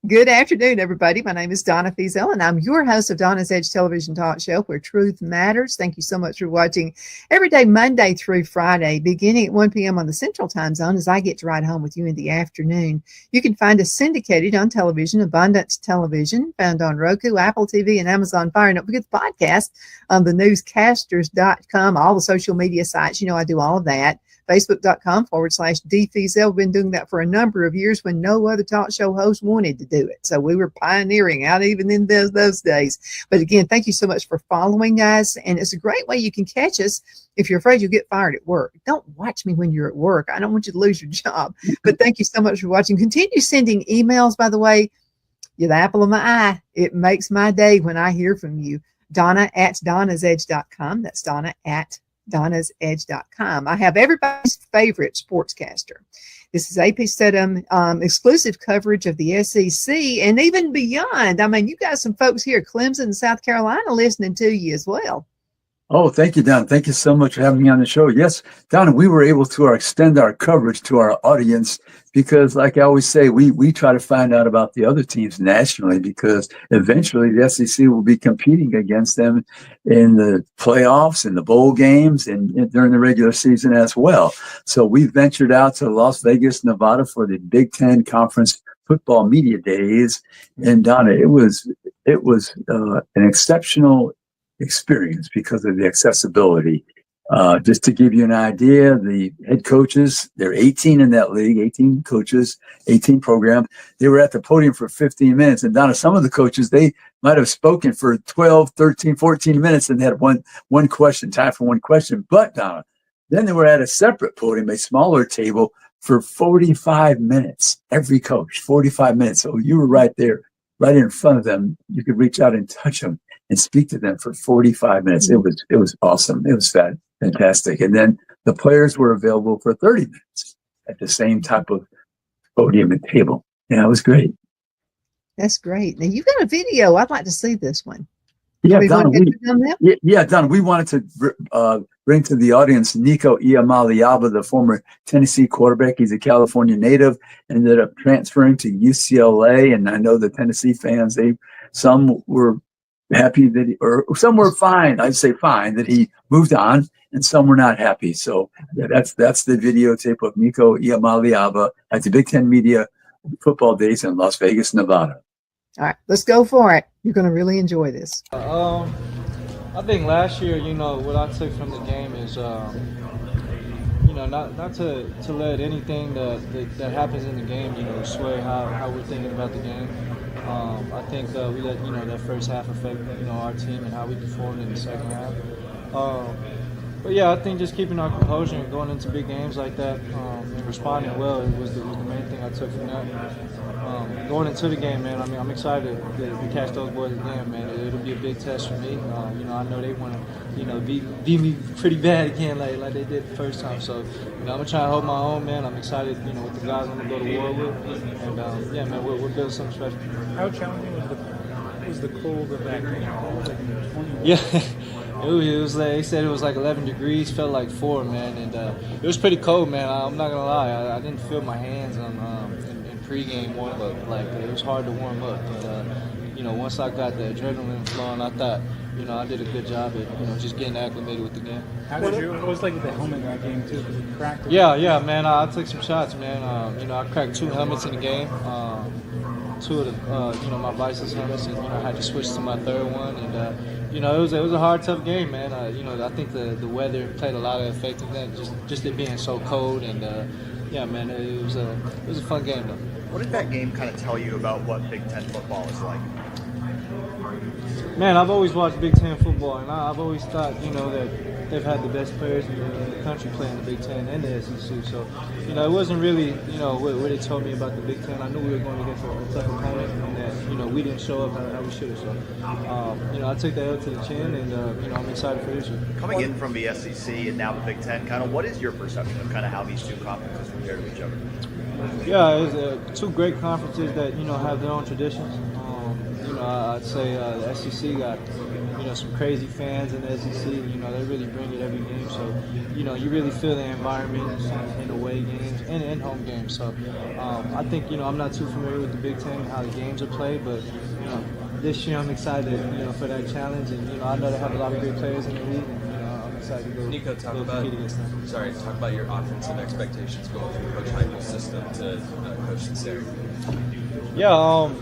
Good afternoon, everybody. My name is Donna Feazell, and I'm your host of Donna's Edge Television Talk Show, where truth matters. Thank you so much for watching every day, Monday through Friday, beginning at 1 p.m. on the Central Time Zone, as I get to ride home with you in the afternoon. You can find us syndicated on television, Abundance Television, found on Roku, Apple TV, and Amazon Fire. And don't forget the podcast on the newscasters.com, all the social media sites. You know, I do all of that. Facebook.com/DFeazell. We've been doing that for a number of years when no other talk show host wanted to do it. So we were pioneering out even in those days. But again, thank you so much for following, guys. And it's a great way you can catch us if you're afraid you'll get fired at work. Don't watch me when you're at work. I don't want you to lose your job. But thank you so much for watching. Continue sending emails, by the way. You're the apple of my eye. It makes my day when I hear from you. Donna@donnasedge.com. That's Donna@donnasedge.com. I have everybody's favorite sportscaster. This is AP Steadham, exclusive coverage of the SEC and even beyond. I mean, you got some folks here, Clemson and South Carolina, listening to you as well. Oh, thank you, Don. Thank you so much for having me on the show. Yes, Don, we were able to extend our coverage to our audience because, like I always say, we try to find out about the other teams nationally because eventually the SEC will be competing against them in the playoffs and the bowl games and during the regular season as well. So we ventured out to Las Vegas, Nevada for the Big Ten Conference Football Media Days. And Donna, it was an exceptional experience because of the accessibility. Just to give you an idea, the head coaches, there are 18 in that league, 18 coaches, 18 programs. They were at the podium for 15 minutes. And Donna, some of the coaches, they might have spoken for 12, 13, 14 minutes and had one question, time for one question. But Donna, then they were at a separate podium, a smaller table for 45 minutes, every coach, 45 minutes. So you were right there, right in front of them. You could reach out and touch them and speak to them for 45 minutes. It was awesome. It was fantastic. And then the players were available for 30 minutes at the same type of podium and table. Yeah, it was great. That's great. Now you got a video. I'd like to see this one. Yeah, Don, we wanted to bring to the audience Nico Iamaleava, the former Tennessee quarterback. He's a California native, ended up transferring to UCLA. And I know the Tennessee fans, some were happy that or some were fine. I'd say fine that he moved on, and some were not happy. So that's the videotape of Nico Iamaleava at the Big Ten Media Football Days in Las Vegas, Nevada. All right, let's go for it. You're going to really enjoy this. I think last year, what I took from the game is, not to let anything that happens in the game, sway how we're thinking about the game. I think we let that first half affect our team and how we performed in the second half. But yeah, I think just keeping our composure and going into big games like that and responding well was the main thing I took from that. Going into the game, man, I'm excited to catch those boys again, man. It'll be a big test for me. I know they want to, beat me pretty bad again, like they did the first time. So, I'm gonna try to hold my own, man. I'm excited, with the guys I'm gonna go to war with, and yeah, man, we'll build something special. How challenging was the cold of that game? Yeah. It was like, they said it was like 11 degrees, felt like 4, man, and it was pretty cold, man. I'm not gonna lie, I didn't feel my hands in pregame warm up. Like it was hard to warm up, and once I got the adrenaline flowing, I thought I did a good job at just getting acclimated with the game. How did you? What was like the helmet in that game too? Because you cracked it. Yeah, man. I took some shots, man. I cracked 2 helmets in the game. 2 of the my Vices helmets, and I had to switch to my 3rd one, and it was a hard, tough game, man. I think the weather played a lot of effect in that, just it being so cold, and yeah, man, it was a fun game though. What did that game kind of tell you about what Big Ten football is like? Man, I've always watched Big Ten football, and I've always thought, that they've had the best players in the country playing the Big Ten and the SEC. So, it wasn't really, what they told me about the Big Ten. I knew we were going against a tough opponent, and we didn't show up how we should have. So, I took that L to the chin, and I'm excited for this year. Coming in from the SEC and now the Big Ten, kind of what is your perception of kind of how these two conferences compare to each other? Yeah, it's two great conferences that have their own traditions. I'd say the SEC got some crazy fans in the SEC. They really bring it every game. So you really feel the environment in away games and in home games. So I think I'm not too familiar with the Big Ten and how the games are played, but this year I'm excited for that challenge, and I know they have a lot of great players in the league. And, I'm excited to go. Nico, talk about your offensive expectations going from Coach Heupel's system to Coach Sinceri. Yeah,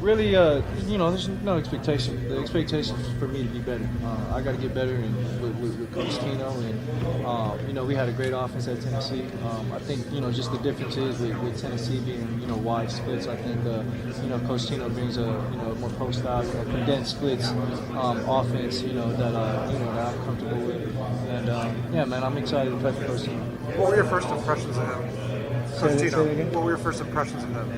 really, there's no expectation. The expectation is for me to be better. I got to get better with Coach Tino, and we had a great offense at Tennessee. I think just the difference is with Tennessee being wide splits. I think Coach Tino brings a more post style, condensed splits offense. That I'm comfortable with, and yeah, man, I'm excited to play for Coach Tino. What were your first impressions of him? Coach Tino. What were your first impressions of him?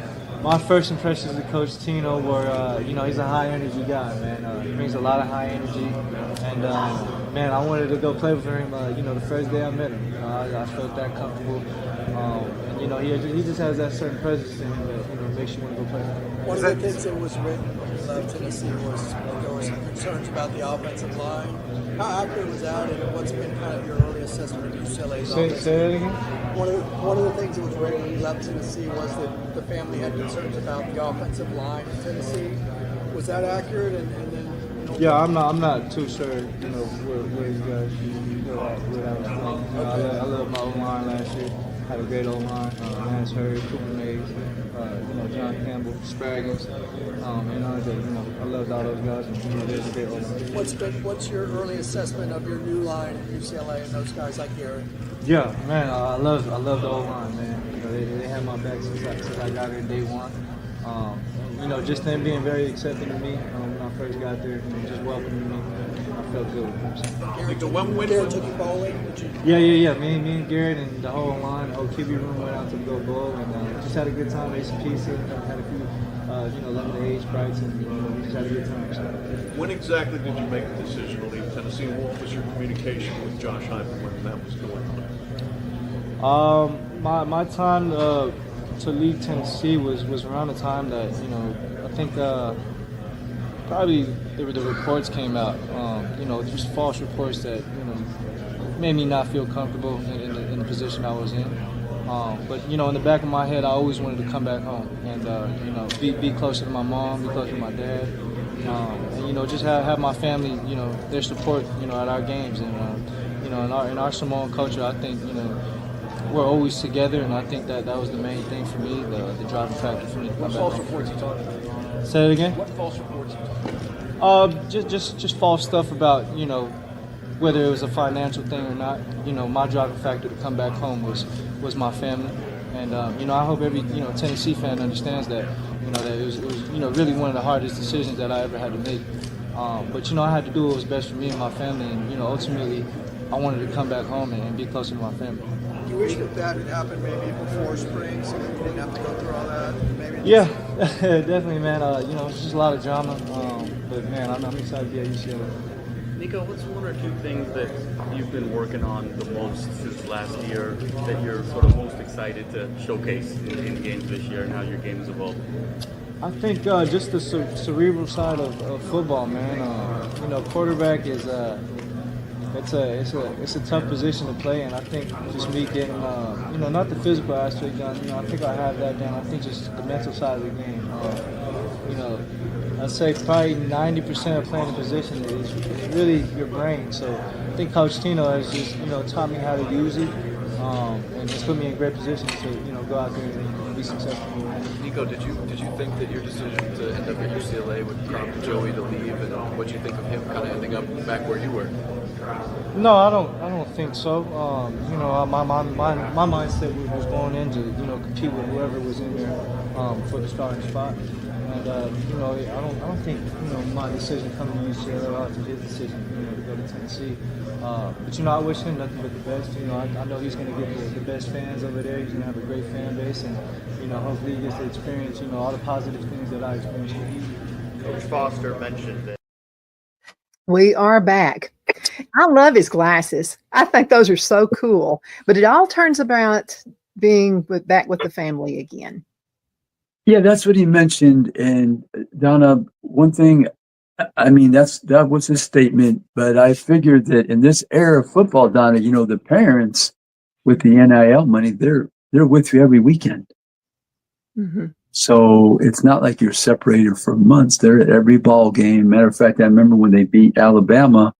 My first impressions of Coach Tino were, he's a high energy guy, man. He brings a lot of high energy, and man, I wanted to go play with him. The first day I met him, I felt that comfortable, and he just has that certain presence in him that makes you want to go play with him. One of the things that was written about Tennessee was there were some concerns about the offensive line. How accurate was that, and what's been kind of your early assessment of UCLA's offense? Say that again? One of the things that was written when you left Tennessee was that the family had concerns about the offensive line in Tennessee. Was that accurate? And then yeah, I'm not too sure. Where you guys where that was from. I love my O-line last year. Had a great O-line. Lance Hurd, Cooper Mays, John Campbell, Spraggins, and I loved all those guys. And there's a great O-line. What's your early assessment of your new line at UCLA and those guys like Garrett? Yeah, man, I love the O-line, man. They had my back since I got here day one. Just them being very accepting of me when I first got there, and just welcoming me. I felt good. Garrett took you bowling? Yeah. Me and Garrett and the whole line, the whole QB room went out to go bowl, and just had a good time. Ate some pizza, had a few, lemonade, Sprites, and we just had a good time. So. When exactly did you make the decision to leave Tennessee? What was your communication with Josh Heupel when that was going on? My time to leave Tennessee was around the time that I think probably the reports came out. Just false reports that made me not feel comfortable in the position I was in. But in the back of my head, I always wanted to come back home and be closer to my mom, be closer to my dad, and just have my family, their support, at our games, and in our Samoan culture, I think we're always together, and I think that was the main thing for me, the driving factor for me to come back home. What false reports you talking about? Say it again. What false reports you talking about? Just false stuff about whether it was a financial thing or not. My driving factor to come back home was my family, and I hope every Tennessee fan understands that that it was really one of the hardest decisions that I ever had to make. But I had to do what was best for me and my family, and ultimately I wanted to come back home and be closer to my family. Do you wish that had happened maybe before spring, so that you didn't have to go through all that? Yeah, definitely, man. It's just a lot of drama, but man, I'm excited to be at UCLA. Nico, what's one or two things that you've been working on the most since last year that you're sort of most excited to showcase in games this year and how your game has evolved? I think just the cerebral side of football, man. Quarterback is it's a tough position to play, and I think just me getting not the physical aspect done. I think I have that down. I think just the mental side of the game. I'd say probably 90% of playing the position is really your brain. So I think Coach Tino has just taught me how to use it, and just put me in great positions to go out there and be successful. Nico, did you think that your decision to end up at UCLA would prompt Joey to leave, and what you think of him kind of ending up back where you were? No, I don't think so. My mindset was going in to compete with whoever was in there for the starting spot. And I don't think my decision coming to UCLA relative to his decision to go to Tennessee. But I wish him nothing but the best. I know he's going to get the best fans over there. He's going to have a great fan base, and hopefully he gets to experience all the positive things that I experienced. Coach Foster mentioned that. We are back. I love his glasses. I think those are so cool. But it all turns about being back with the family again. Yeah, that's what he mentioned. And Donna, one thing, I mean, that was his statement. But I figured that in this era of football, Donna, the parents with the NIL money, they're with you every weekend. Mm-hmm. So it's not like you're separated for months. They're at every ball game. Matter of fact, I remember when they beat Alabama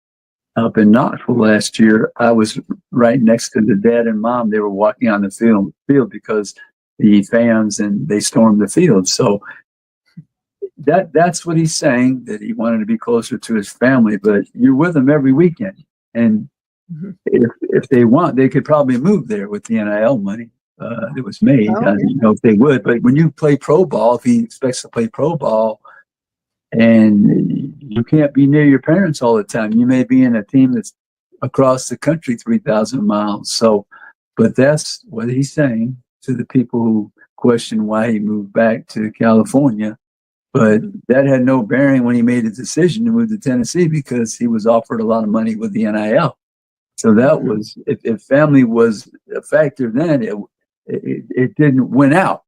up in Knoxville last year, I was right next to the dad and mom. They were walking on the field because the fans and they stormed the field. So that's what he's saying, that he wanted to be closer to his family, but you're with them every weekend. And Mm-hmm. if they want, they could probably move there with the NIL money that was made. Oh, I don't know if they would, but when you play pro ball, if he expects to play pro ball, and you can't be near your parents all the time, you may be in a team that's across the country 3,000 miles. So, but that's what he's saying to the people who question why he moved back to California. But that had no bearing when he made the decision to move to Tennessee, because he was offered a lot of money with the NIL. So that was, if family was a factor then, it didn't win out.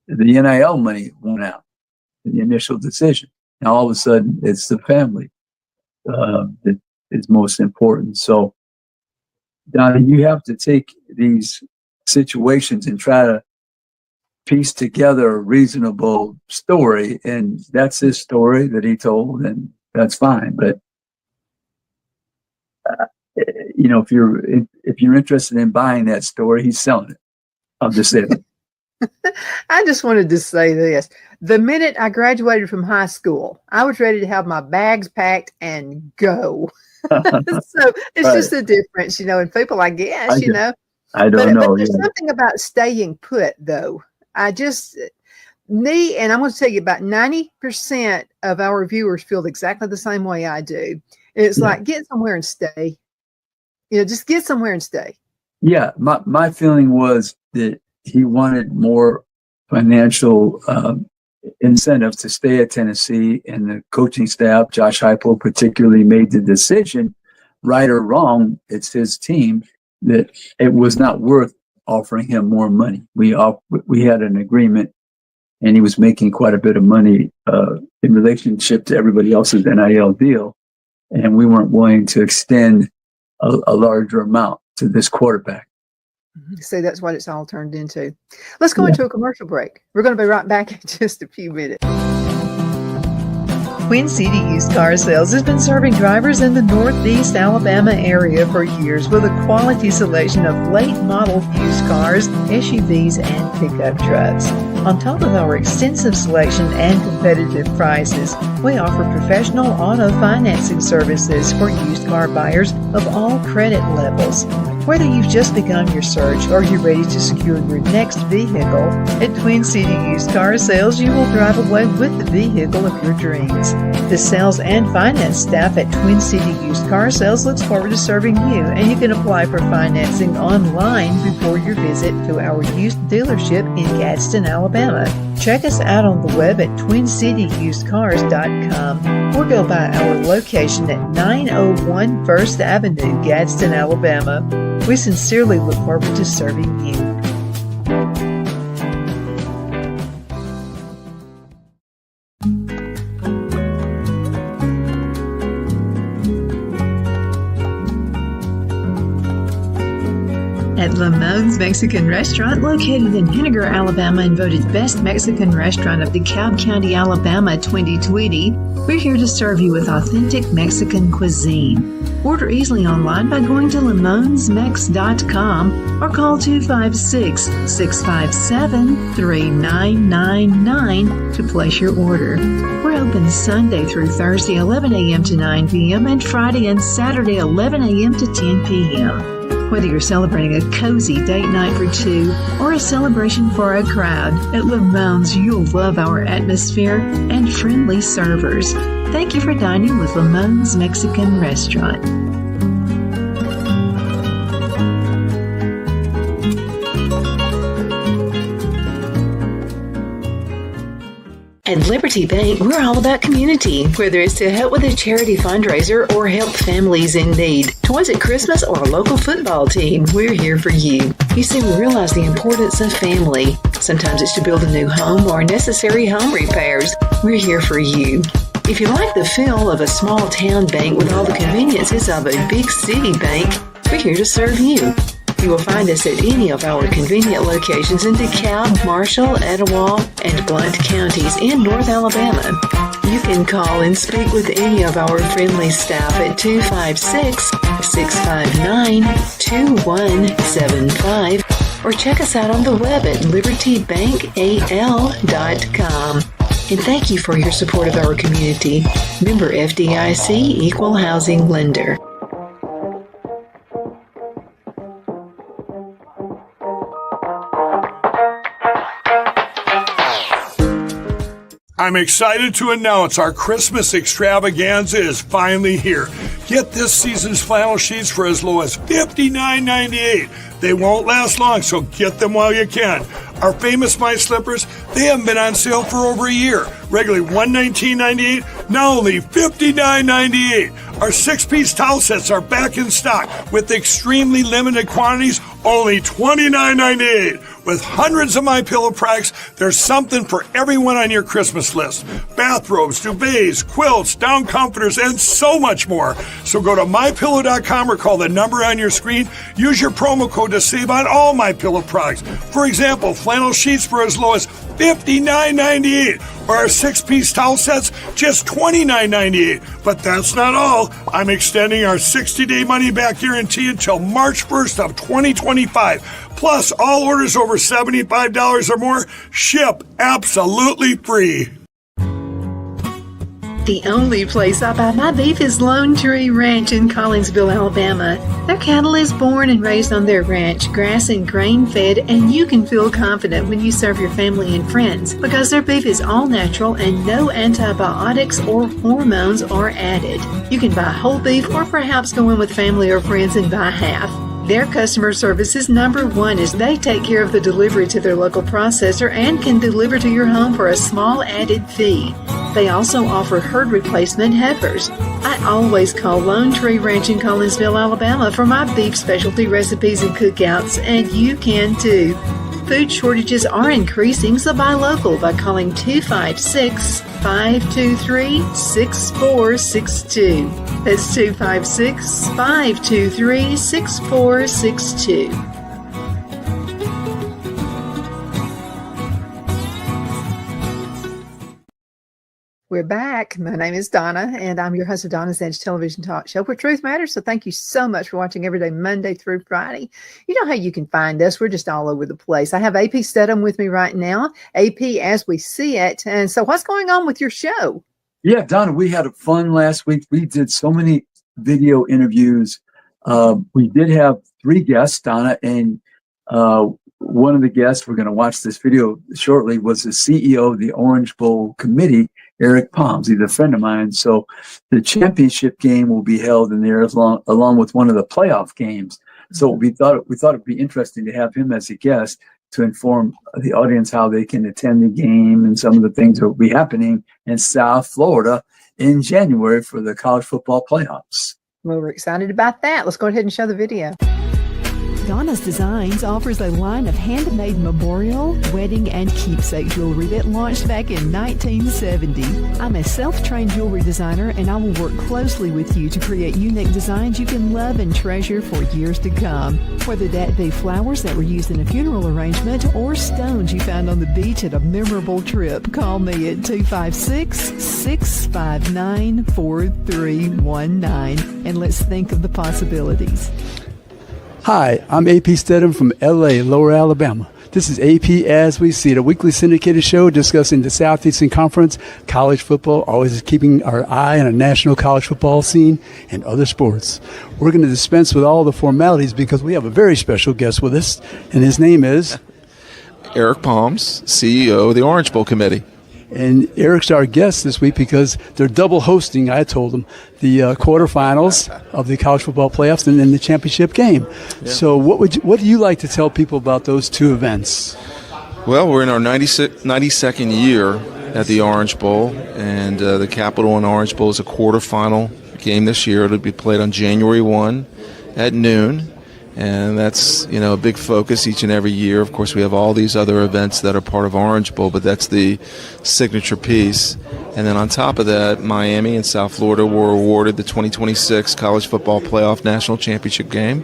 The NIL money went out in the initial decision. Now all of a sudden it's the family that is most important. So Donnie, you have to take these situations and try to piece together a reasonable story, and that's his story that he told, and that's fine. But if you're interested in buying that story, he's selling it. I'll just say that. I just wanted to say this. The minute I graduated from high school, I was ready to have my bags packed and go. So it's just a difference, in people, I guess, I don't know. But there's something about staying put, though. And I'm going to tell you, about 90% of our viewers feel exactly the same way I do. It's like, get somewhere and stay. Just get somewhere and stay. Yeah, my feeling was that he wanted more financial incentive to stay at Tennessee, and the coaching staff, Josh Heupel particularly, made the decision, right or wrong, it's his team, that it was not worth offering him more money. We had an agreement, and he was making quite a bit of money in relationship to everybody else's NIL deal, and we weren't willing to extend a larger amount to this quarterback. So that's what it's all turned into. Let's go into a commercial break. We're going to be right back in just a few minutes. Queen City Used Car Sales has been serving drivers in the Northeast Alabama area for years with a quality selection of late model used cars, SUVs, and pickup trucks. On top of our extensive selection and competitive prices, we offer professional auto financing services for used car buyers of all credit levels. Whether you've just begun your search or you're ready to secure your next vehicle, at Twin City Used Car Sales, you will drive away with the vehicle of your dreams. The sales and finance staff at Twin City Used Car Sales looks forward to serving you, and you can apply for financing online before your visit to our used dealership in Gadsden, Alabama. Check us out on the web at twincityusedcars.com or go by our location at 901 First Avenue, Gadsden, Alabama. We sincerely look forward to serving you. At Lamone's Mexican Restaurant, located in Henniger, Alabama, and voted Best Mexican Restaurant of DeKalb County, Alabama 2020, we're here to serve you with authentic Mexican cuisine. Order easily online by going to lamonsmex.com or call 256-657-3999 to place your order. We're open Sunday through Thursday 11 a.m. to 9 p.m. and Friday and Saturday 11 a.m. to 10 p.m. Whether you're celebrating a cozy date night for two or a celebration for a crowd, at Lamone's you'll love our atmosphere and friendly servers. Thank you for dining with Lamone's Mexican Restaurant. At Liberty Bank, we're all about community, whether it's to help with a charity fundraiser or help families in need. Toys at Christmas or a local football team, we're here for you. You see, we realize the importance of family. Sometimes it's to build a new home or necessary home repairs. We're here for you. If you like the feel of a small town bank with all the conveniences of a big city bank, we're here to serve you. You will find us at any of our convenient locations in DeKalb, Marshall, Etowah, and Blount counties in North Alabama. You can call and speak with any of our friendly staff at 256-659-2175 or check us out on the web at libertybankal.com. And thank you for your support of our community. Member FDIC Equal Housing Lender. I'm excited to announce our Christmas extravaganza is finally here. Get this season's flannel sheets for as low as $59.98. They won't last long, so get them while you can. Our famous My Slippers, they haven't been on sale for over a year. Regularly $119.98, now only $59.98. Our 6-piece towel sets are back in stock with extremely limited quantities, only $29.98. With hundreds of MyPillow products, there's something for everyone on your Christmas list. Bathrobes, duvets, quilts, down comforters, and so much more. So go to MyPillow.com or call the number on your screen. Use your promo code to save on all MyPillow products. For example, flannel sheets for as low as $59.98. Or our 6-piece towel sets, just $29.98. But that's not all. I'm extending our 60-day money-back guarantee until March 1st of 2025. Plus, all orders over $75 or more ship absolutely free. The only place I buy my beef is Lone Tree Ranch in Collinsville, Alabama. Their cattle is born and raised on their ranch, grass and grain fed, and you can feel confident when you serve your family and friends because their beef is all natural and no antibiotics or hormones are added. You can buy whole beef or perhaps go in with family or friends and buy half. Their customer service is number one as they take care of the delivery to their local processor and can deliver to your home for a small added fee. They also offer herd replacement heifers. I always call Lone Tree Ranch in Collinsville, Alabama for my beef specialty recipes and cookouts, and you can too. Food shortages are increasing, so buy local by calling 256-523-6462. That's 256-523-6462. We're back. My name is Donna, and I'm your host of Donna's Edge television talk show where truth matters. So thank you so much for watching every day, Monday through Friday. You know how you can find us. We're just all over the place. I have AP Steadham with me right now, AP as we see it. And so what's going on with your show? Yeah, Donna, we had a fun last week. We did so many video interviews. We did have 3 guests, Donna, and one of the guests, we're going to watch this video shortly, was the CEO of the Orange Bowl Committee, Eric Palms. He's a friend of mine. So the championship game will be held in there along with one of the playoff games. So we thought it'd be interesting to have him as a guest to inform the audience how they can attend the game and some of the things that will be happening in South Florida in January for the college football playoffs. Well, we're excited about that. Let's go ahead and show the video. Donna's Designs offers a line of handmade memorial, wedding, and keepsake jewelry that launched back in 1970. I'm a self-trained jewelry designer, and I will work closely with you to create unique designs you can love and treasure for years to come. Whether that be flowers that were used in a funeral arrangement or stones you found on the beach at a memorable trip, call me at 256-659-4319, and let's think of the possibilities. Hi, I'm AP Steadham from LA, Lower Alabama. This is AP As We See It, a weekly syndicated show discussing the Southeastern Conference, college football, always keeping our eye on a national college football scene and other sports. We're going to dispense with all the formalities because we have a very special guest with us, and his name is Eric Palms, CEO of the Orange Bowl Committee. And Eric's our guest this week because they're double hosting, I told them, the quarterfinals of the college football playoffs and then the championship game. Yeah. So what do you like to tell people about those two events? Well, we're in our 92nd year at the Orange Bowl, and the Capital One Orange Bowl is a quarterfinal game this year. It'll be played on January 1 at noon, and that's a big focus each and every year. Of course, we have all these other events that are part of Orange Bowl, but that's the signature piece. And then on top of that, Miami and South Florida were awarded the 2026 College Football Playoff National Championship game.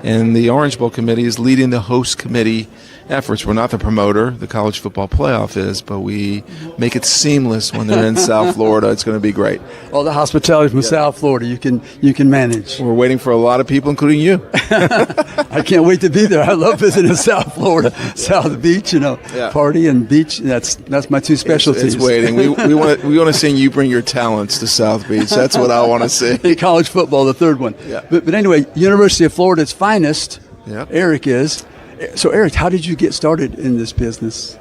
And the Orange Bowl committee is leading the host committee efforts. We're not the promoter, the College Football Playoff is, but we make it seamless when they're in South Florida. It's going to be great. All the hospitality from South Florida, you can manage. We're waiting for a lot of people, including you. I can't wait to be there. I love visiting South Florida, South Beach, party and beach. That's my two specialties. It's waiting. We want to see you bring your talents to South Beach. That's what I want to see. College football, the third one. Yeah. But anyway, University of Florida's finest, Eric is. So, Eric, how did you get started in this business?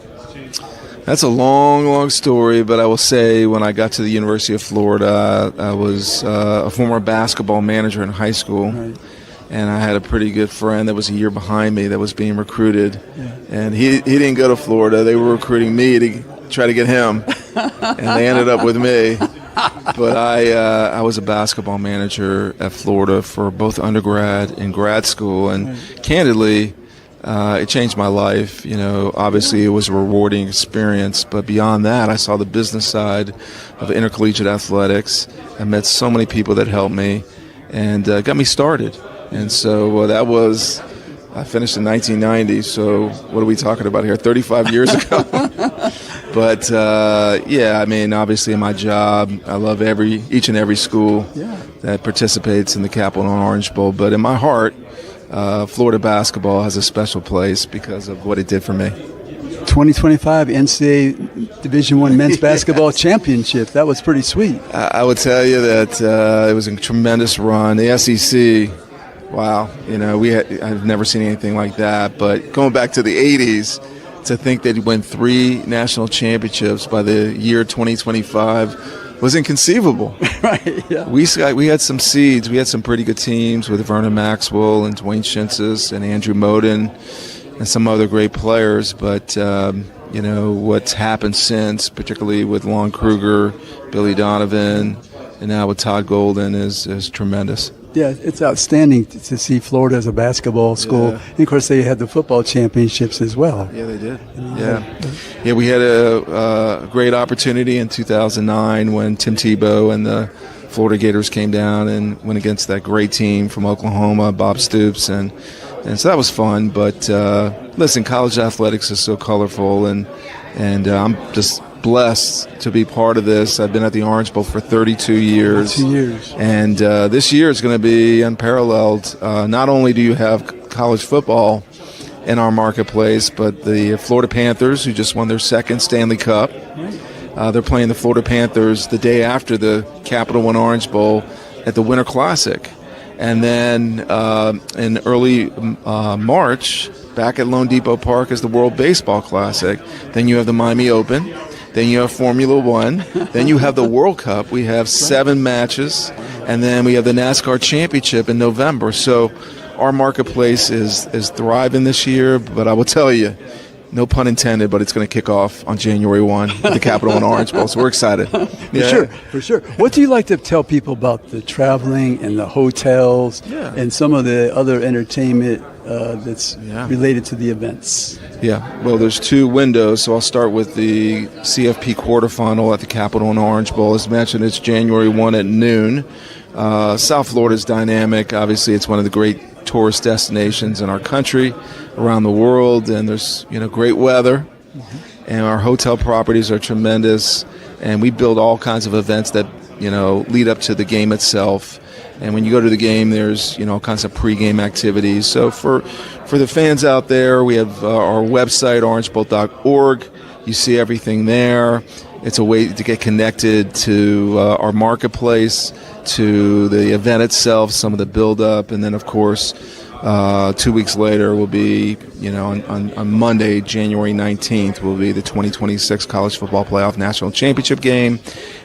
That's a long, long story, but I will say when I got to the University of Florida, I was a former basketball manager in high school, and I had a pretty good friend that was a year behind me that was being recruited, and he didn't go to Florida. They were recruiting me to try to get him, and they ended up with me. But I was a basketball manager at Florida for both undergrad and grad school, and candidly, it changed my life. Obviously it was a rewarding experience, but beyond that, I saw the business side of intercollegiate athletics. I met so many people that helped me and got me started. And so I finished in 1990, so what are we talking about here, 35 years ago? But, obviously in my job, I love each and every school that participates in the Capital One Orange Bowl. But in my heart, Florida basketball has a special place because of what it did for me. 2025 NCAA Division I Men's Basketball Championship. That was pretty sweet. I would tell you that it was a tremendous run. The SEC, wow, I've never seen anything like that. But going back to the 80s, to think that he won 3 national championships by the year 2025 was inconceivable. Right, yeah. We had some seeds. We had some pretty good teams with Vernon Maxwell and Dwayne Shinsis and Andrew Moden and some other great players. But, what's happened since, particularly with Lon Kruger, Billy Donovan, and now with Todd Golden is tremendous. Yeah, it's outstanding to see Florida as a basketball school. Yeah. And of course, they had the football championships as well. Yeah, they did. Yeah, we had a great opportunity in 2009 when Tim Tebow and the Florida Gators came down and went against that great team from Oklahoma, Bob Stoops, and so that was fun. But listen, college athletics is so colorful, and I'm just blessed to be part of this. I've been at the Orange Bowl for 32 years. 2 years. And this year is going to be unparalleled. Not only do you have college football in our marketplace, but the Florida Panthers, who just won their second Stanley Cup. They're playing the Florida Panthers the day after the Capital One Orange Bowl at the Winter Classic. And then in early March, back at Lone Depot Park is the World Baseball Classic. Then you have the Miami Open. Then you have Formula One. Then you have the World Cup. We have 7 matches. And then we have the NASCAR Championship in November. So our marketplace is thriving this year. But I will tell you, no pun intended, but it's going to kick off on January 1 with the Capital One Orange Bowl. So we're excited. For sure. What do you like to tell people about the traveling and the hotels and some of the other entertainment that's related to the events? Yeah, well, there's 2 windows, so I'll start with the CFP quarterfinal at the Capital One Orange Bowl. As mentioned, it's January 1 at noon. South Florida is dynamic. Obviously, it's one of the great tourist destinations in our country, around the world, and there's great weather, and our hotel properties are tremendous, and we build all kinds of events that lead up to the game itself. And when you go to the game, there's all kinds of pregame activities. So for the fans out there, we have our website, orangebowl.org. You see everything there. It's a way to get connected to our marketplace, to the event itself, some of the build-up, and then, of course, 2 weeks later will be, on Monday, January 19th, will be the 2026 College Football Playoff National Championship game.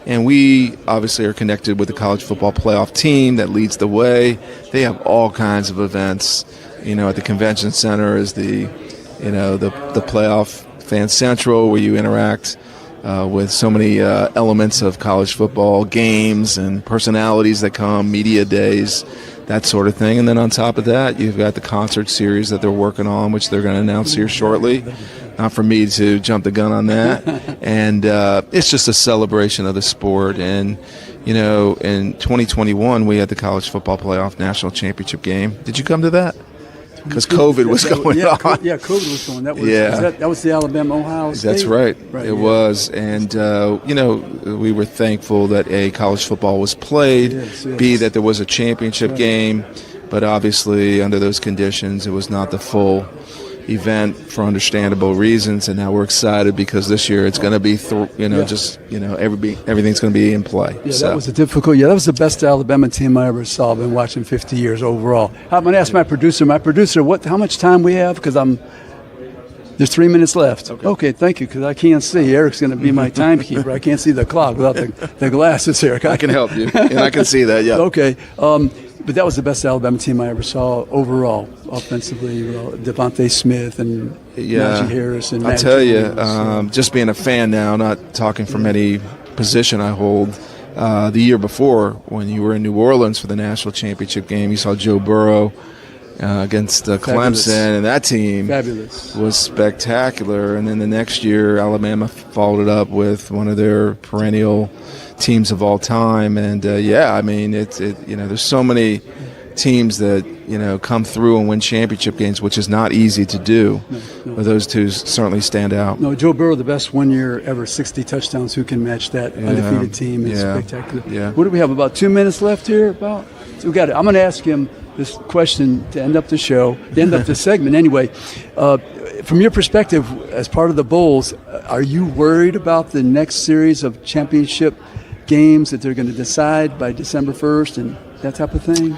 And we obviously are connected with the College Football Playoff team that leads the way. They have all kinds of events. At the Convention Center is the Playoff Fan Central, where you interact with so many elements of college football, games and personalities that come, media days, that sort of thing. And then on top of that, you've got the concert series that they're working on, which they're going to announce here shortly. Not for me to jump the gun on that. And it's just a celebration of the sport. And, you know, in 2021, we had the College Football Playoff National Championship game. Did you come to that? Because COVID was going on. Yeah, COVID was going. That was the Alabama-Ohio State. That's right. It was. And, you know, we were thankful that, A, college football was played, B, that there was a championship game. But obviously, under those conditions, it was not the full event for understandable reasons. And now we're excited because this year it's going to be, everything's going to be in play. Yeah, that was a difficult. Yeah, that was the best Alabama team I ever saw. I've been watching 50 years overall. I'm going to ask my producer. How much time we have? Because there's 3 minutes left. Okay, thank you. Because I can't see. Eric's going to be my timekeeper. I can't see the clock without the glasses here. I can help you, and I can see that. Yeah. Okay. But that was the best Alabama team I ever saw overall, offensively. Devontae Smith and Najee Harris. And I'll tell you, just being a fan now, not talking from any position I hold, the year before when you were in New Orleans for the national championship game, you saw Joe Burrow against Clemson, and that team was spectacular. And then the next year, Alabama followed it up with one of their perennial teams of all time. And I mean, there's so many teams that come through and win championship games, which is not easy to do. But those two certainly stand out. No, Joe Burrow, the best 1 year ever, 60 touchdowns. Who can match that undefeated team? It's spectacular. Yeah. What do we have? About 2 minutes left here. So we got it. I'm going to ask him this question to end up the show, to end up the segment anyway. From your perspective, as part of the Bulls, are you worried about the next series of championship games that they're going to decide by December 1st and that type of thing?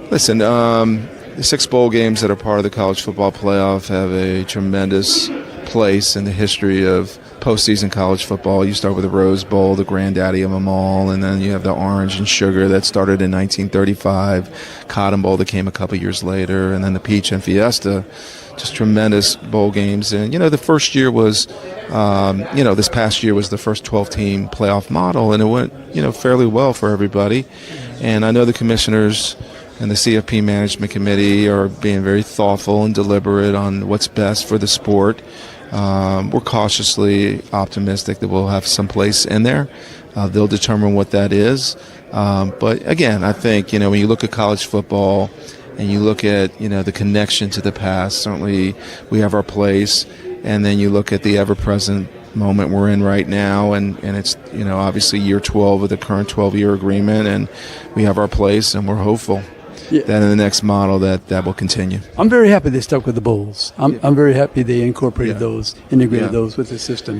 Listen, the 6 bowl games that are part of the college football playoff have a tremendous place in the history of postseason college football. You start with the Rose Bowl, the granddaddy of them all, and then you have the Orange and Sugar that started in 1935, Cotton Bowl that came a couple years later, and then the Peach and Fiesta. Just tremendous bowl games. And, the first year was, this past year was the first 12-team playoff model, and it went, fairly well for everybody. And I know the commissioners and the CFP Management Committee are being very thoughtful and deliberate on what's best for the sport. We're cautiously optimistic that we'll have some place in there. They'll determine what that is. But, again, I think, when you look at college football and you look at, the connection to the past, certainly we have our place. And then you look at the ever-present moment we're in right now, and it's, obviously year 12 of the current 12-year agreement, and we have our place, and we're hopeful that in the next model that will continue. I'm very happy they stuck with the Bulls. I'm very happy they incorporated those, integrated those with the system,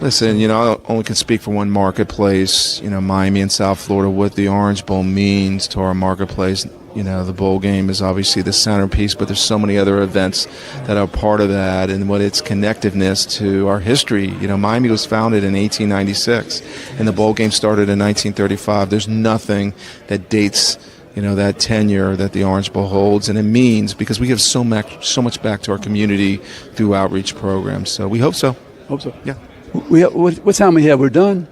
Listen, I only can speak for one marketplace, Miami and South Florida, what the Orange Bowl means to our marketplace. The bowl game is obviously the centerpiece, but there's so many other events that are part of that, and what its connectiveness to our history. Miami was founded in 1896, and the bowl game started in 1935. There's nothing that dates that tenure that the Orange Bowl holds, and it means because we give so much back to our community through outreach programs. So we hope so. Yeah. What time we have? We're done.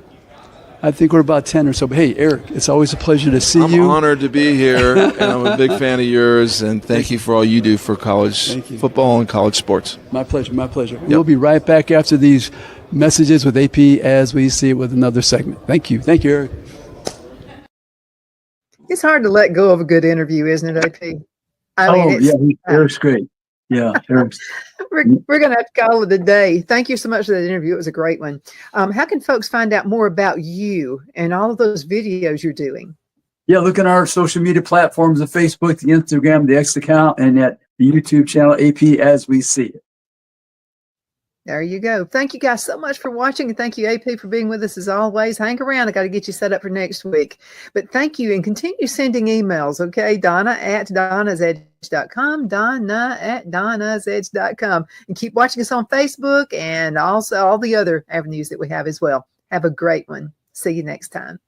I think we're about 10 or so. But hey, Eric, it's always a pleasure to see you. I'm honored to be here, and I'm a big fan of yours, and thank you for all you do for college football and college sports. My pleasure. Yep. We'll be right back after these messages with AP as we see it with another segment. Thank you, Eric. It's hard to let go of a good interview, isn't it, AP? Eric's great. Yeah, Eric's. We're going to have to call it a day. Thank you so much for that interview. It was a great one. How can folks find out more about you and all of those videos you're doing? Yeah, look at our social media platforms, the Facebook, the Instagram, the X account, and at the YouTube channel, AP As We See It. There you go. Thank you guys so much for watching, and thank you, AP, for being with us as always. Hang around. I got to get you set up for next week. But thank you, and continue sending emails, okay? Donna@donnazedge.com, Donna@donnazedge.com. And keep watching us on Facebook and also all the other avenues that we have as well. Have a great one. See you next time.